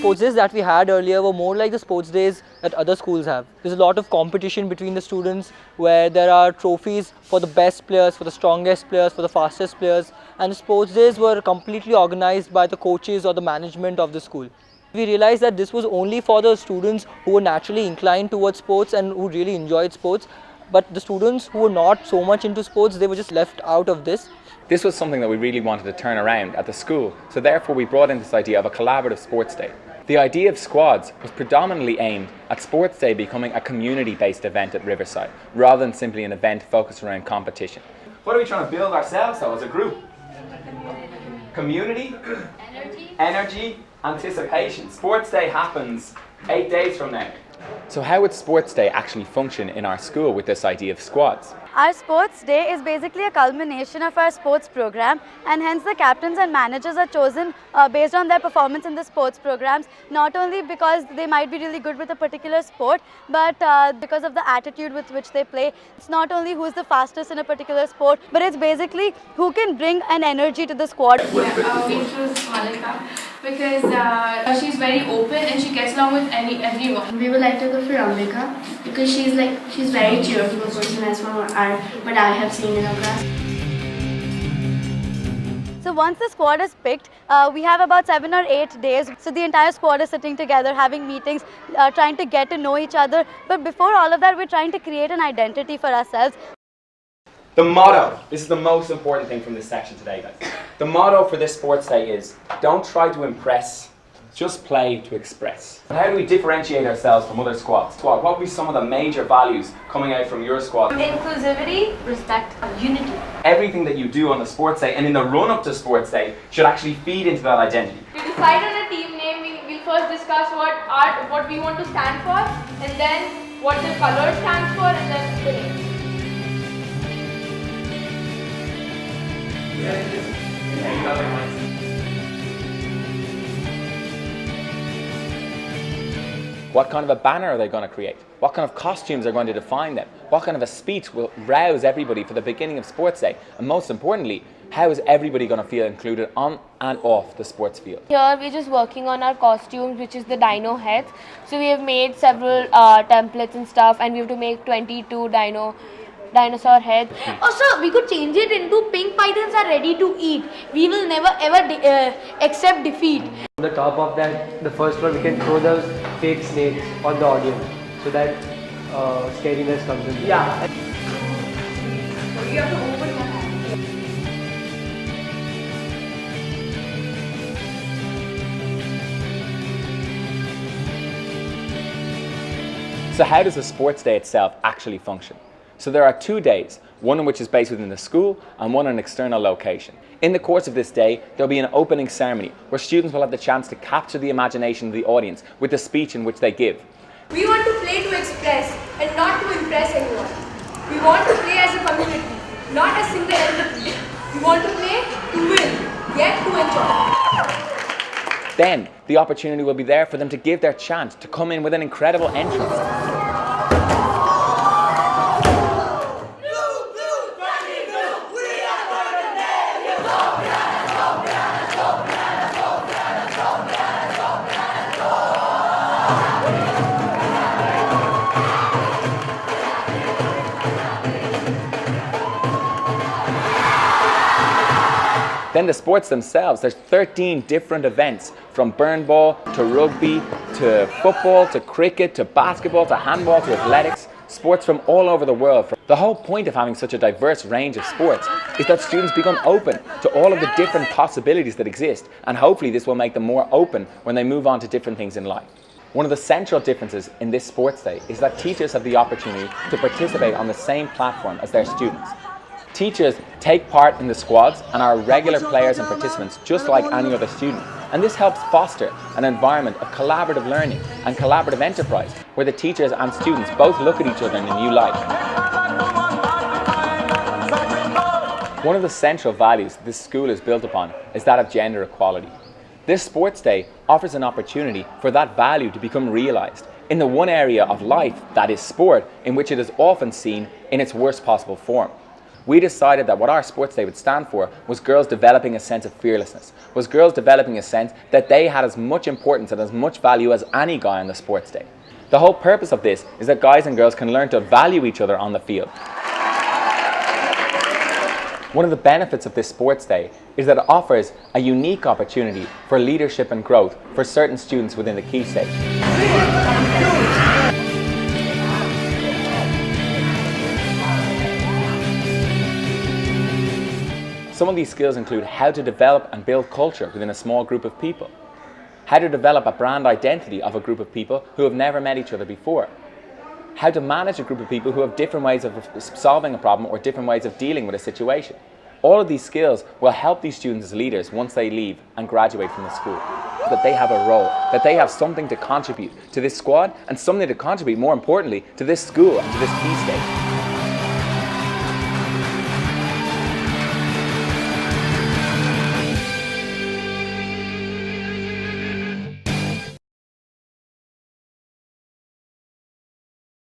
sports days that we had earlier were more like the sports days that other schools have. There's a lot of competition between the students where there are trophies for the best players, for the strongest players, for the fastest players, and the sports days were completely organized by the coaches or the management of the school. We realized that this was only for the students who were naturally inclined towards sports and who really enjoyed sports, but the students who were not so much into sports, they were just left out of this. This was something that we really wanted to turn around at the school, so therefore we brought in this idea of a collaborative sports day. The idea of squads was predominantly aimed at Sports Day becoming a community-based event at Riverside, rather than simply an event focused around competition. What are we trying to build ourselves though as a group? Community? Energy? Anticipation. Sports Day happens 8 days from now. So how would Sports Day actually function in our school with this idea of squads? Our sports day is basically a culmination of our sports program, and hence the captains and managers are chosen based on their performance in the sports programs, not only because they might be really good with a particular sport, but because of the attitude with which they play. It's not only who's the fastest in a particular sport, but it's basically who can bring an energy to the squad. Yeah, we choose Malika because she's very open and she gets along with everyone. We would like to go for Ambika because she's very cheerful person as from what I have seen in her class. So once the squad is picked, we have about 7 or 8 days. So the entire squad is sitting together, having meetings, trying to get to know each other. But before all of that, we're trying to create an identity for ourselves. The motto, this is the most important thing from this section today, guys. The motto for this sports day is, don't try to impress, just play to express. How do we differentiate ourselves from other squads? What would be some of the major values coming out from your squad? Inclusivity, respect, unity. Everything that you do on the sports day and in the run-up to sports day should actually feed into that identity. To decide on a team name, we'll first discuss what we want to stand for, and then what the color stands for, and then the name. What kind of a banner are they going to create? What kind of costumes are going to define them? What kind of a speech will rouse everybody for the beginning of sports day? And most importantly, how is everybody going to feel included on and off the sports field? Here we're just working on our costumes, which is the dino heads. So we have made several templates and stuff, and we have to make 22 dinosaur heads. Also, we could change it into pink pythons are ready to eat. We will never ever accept defeat. On the top of that, the first floor, we can throw those fake snakes on the audience so that scariness comes in. Yeah. You have to open your hand. So how does the sports day itself actually function? So there are 2 days, one in which is based within the school and one in an external location. In the course of this day, there'll be an opening ceremony where students will have the chance to capture the imagination of the audience with the speech in which they give. We want to play to express and not to impress anyone. We want to play as a community, not as single entity. We want to play to win, yet to enjoy. Then the opportunity will be there for them to give their chant, to come in with an incredible entrance. Then the sports themselves, there's 13 different events, from burn ball to rugby to football to cricket to basketball to handball to athletics, sports from all over the world. The whole point of having such a diverse range of sports is that students become open to all of the different possibilities that exist, and hopefully this will make them more open when they move on to different things in life. One of the central differences in this sports day is that teachers have the opportunity to participate on the same platform as their students. Teachers take part in the squads and are regular players and participants just like any other student. And this helps foster an environment of collaborative learning and collaborative enterprise where the teachers and students both look at each other in a new light. One of the central values this school is built upon is that of gender equality. This sports day offers an opportunity for that value to become realized in the one area of life, that is sport, in which it is often seen in its worst possible form. we decided that what our sports day would stand for was girls developing a sense of fearlessness, was girls developing a sense that they had as much importance and as much value as any guy on the sports day. The whole purpose of this is that guys and girls can learn to value each other on the field. One of the benefits of this sports day is that it offers a unique opportunity for leadership and growth for certain students within the Key Stage. Some of these skills include how to develop and build culture within a small group of people, how to develop a brand identity of a group of people who have never met each other before, how to manage a group of people who have different ways of solving a problem or different ways of dealing with a situation. All of these skills will help these students as leaders once they leave and graduate from the school. That they have a role, that they have something to contribute to this squad and something to contribute, more importantly, to this school and to this Key Stage.